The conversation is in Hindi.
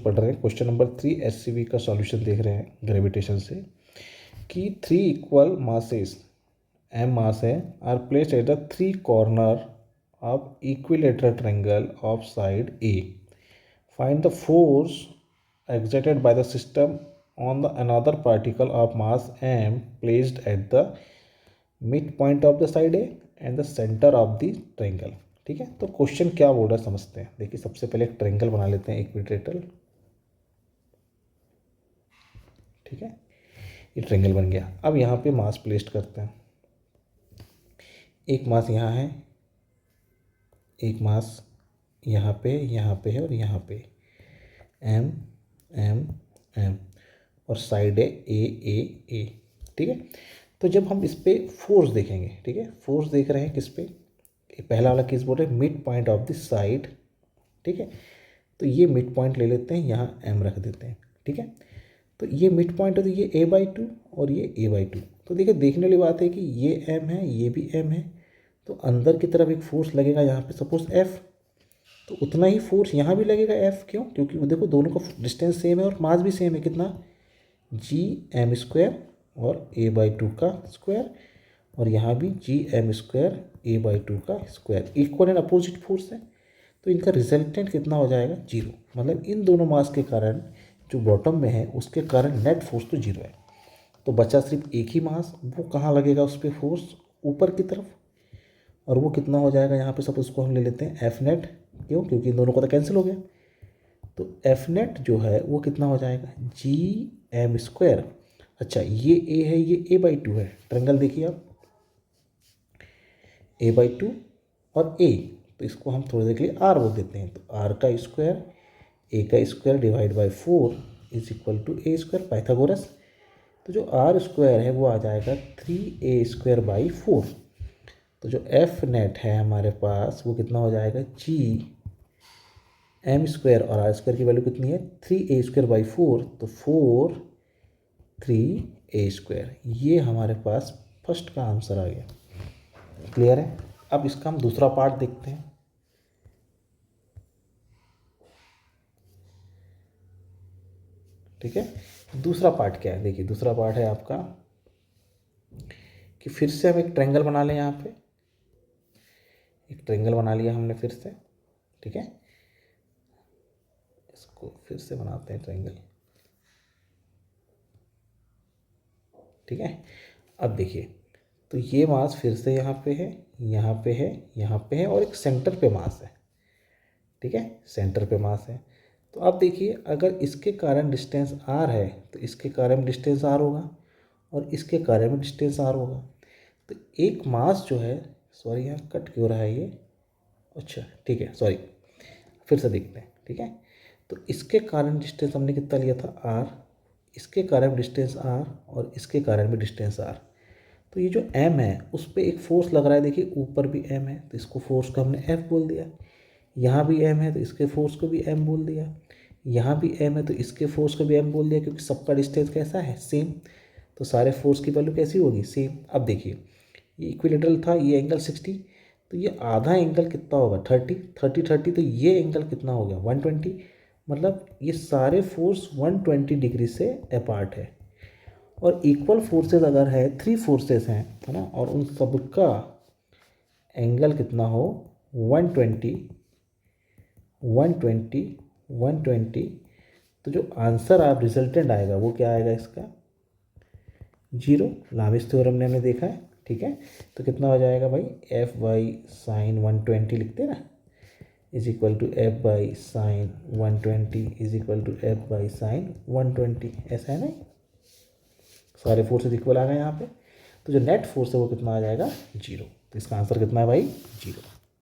पढ़ रहे हैं। क्वेश्चन नंबर 3 SCV का सॉल्यूशन देख रहे हैं ग्रेविटेशन से कि 3 इक्वल मासेस m मास है are placed at the 3 corner of equilateral triangle of side A. Find the force exerted by the system on the another particle of mass m placed at the midpoint of the side A and the center of the triangle. ठीक है, तो क्वेश्चन क्या बोल रहा है समझते हैं। देखिए सबसे पहले एक ट्रायंगल बना लेते हैं इक्विलेटरल। ठीक है, ये ट्रायंगल बन गया। अब यहाँ पे मास प्लेस्ड करते हैं। एक मास यहाँ है, एक मास यहाँ पे है और यहाँ पे एम एम एम और साइड है ए। ठीक है, तो जब हम इस पे फोर्स देखेंगे, ठीक है, फोर्स देख रहे हैं किस पे, पहला वाला केस बोल रहे हैं mid point of the side. ठीक है, तो ये मिड पॉइंट ले लेते हैं, यहाँ एम रख देते हैं। ठीक है, तो ये मिड पॉइंट है, तो ये a/2 और ये a/2। तो देखिए देखने वाली बात है कि ये m है, ये भी m है, तो अंदर की तरफ एक फोर्स लगेगा यहाँ पे सपोज F, तो उतना ही फोर्स यहाँ भी लगेगा F। क्यों? क्योंकि वो देखो दोनों का डिस्टेंस सेम है और मास भी सेम है। कितना? gm² और a/2 का स्क्वायर, और यहाँ भी gm² a/2 का square. Equal and opposite force है, तो इनका रिजल्टेंट कितना हो जाएगा? 0। मतलब इन दोनों मास के कारण जो बॉटम में है उसके कारण नेट फोर्स तो 0 है। तो बचा सिर्फ एक ही मास, वो कहाँ लगेगा उस पर फोर्स? ऊपर की तरफ, और वो कितना हो जाएगा यहाँ पे सपोज को हम ले लेते हैं F नेट। क्यों? क्योंकि इन दोनों का तो कैंसिल हो गया। तो F नेट जो है वो कितना हो जाएगा? gm²। अच्छा, ये A है, ये a/2 है। ट्रायंगल देखिए आप, a/2 और A, तो इसको हम थोड़ी देर के लिए R बोल देते हैं। तो R का स्क्वायर, A का square divide by 4 is equal to a², Pythagoras. तो जो R² है वो आ जाएगा 3a²/4। तो जो F नेट है हमारे पास वो कितना हो जाएगा? gm² और R² की वैल्यू कितनी है? 3a²/4, तो 4 3a²। ये हमारे पास फर्स्ट का आंसर आ गया। क्लियर है? अब इसका हम दूसरा पार्ट देखते हैं। ठीक है, दूसरा पार्ट क्या है? देखिए दूसरा पार्ट है आपका कि फिर से हम एक ट्रायंगल बना लें। यहाँ पे एक ट्रायंगल बना लिया हमने फिर से। ठीक है, इसको फिर से बनाते हैं ट्रायंगल। ठीक है, अब देखिए तो ये मास फिर से यहाँ पे है, यहाँ पे है, यहाँ पे है, और एक सेंटर पे मास है। ठीक है, सेंटर पे मास है। तो अब देखिए अगर इसके कारण डिस्टेंस r है तो इसके कारण डिस्टेंस r होगा, और इसके कारण में डिस्टेंस r होगा। तो एक मास जो है, सॉरी यहाँ कट क्यों रहा है ये? अच्छा ठीक है, सॉरी, फिर से देखते हैं। ठीक है, तो इसके कारण डिस्टेंस हमने कितना लिया था? r, इसके कारण डिस्टेंस r, और इसके कारण भी डिस्टेंस r। तो ये जो m है उस पर एक फोर्स लग रहा है। देखिए ऊपर भी m है, तो इसको फोर्स को हमने F बोल दिया। यहाँ भी m है तो इसके फोर्स को भी m बोल दिया। यहाँ भी m है तो इसके फोर्स को भी m बोल दिया, क्योंकि सबका डिस्टेंस कैसा है? सेम। तो सारे फोर्स की वैल्यू कैसी होगी? सेम। अब देखिए ये इक्विलेटरल था, ये एंगल 60, तो ये आधा एंगल कितना होगा? 30, तो ये एंगल कितना हो गया? 120। मतलब ये सारे फोर्स 120 डिग्री से अपार्ट है। और इक्वल फोर्सेस अगर है, 3 फोर्सेस हैं, है ना, और उन सबका एंगल कितना हो? 120, 120। तो जो आंसर आप रिजल्टेंट आएगा वो क्या आएगा? इसका 0। लामिस थ्योरम ने हमने देखा है। ठीक है, तो कितना हो जाएगा भाई? F/sin 120 लिखते हैं ना, is equal to F/sin 120 is equal to F/sin 120। ऐसा है ना, सारे फोर्सेस इक्वल आ गए यहाँ पे। तो जो नेट फोर्स है वो कितना आ जाएगा? 0। तो इसका आंसर कितना है भाई? 0।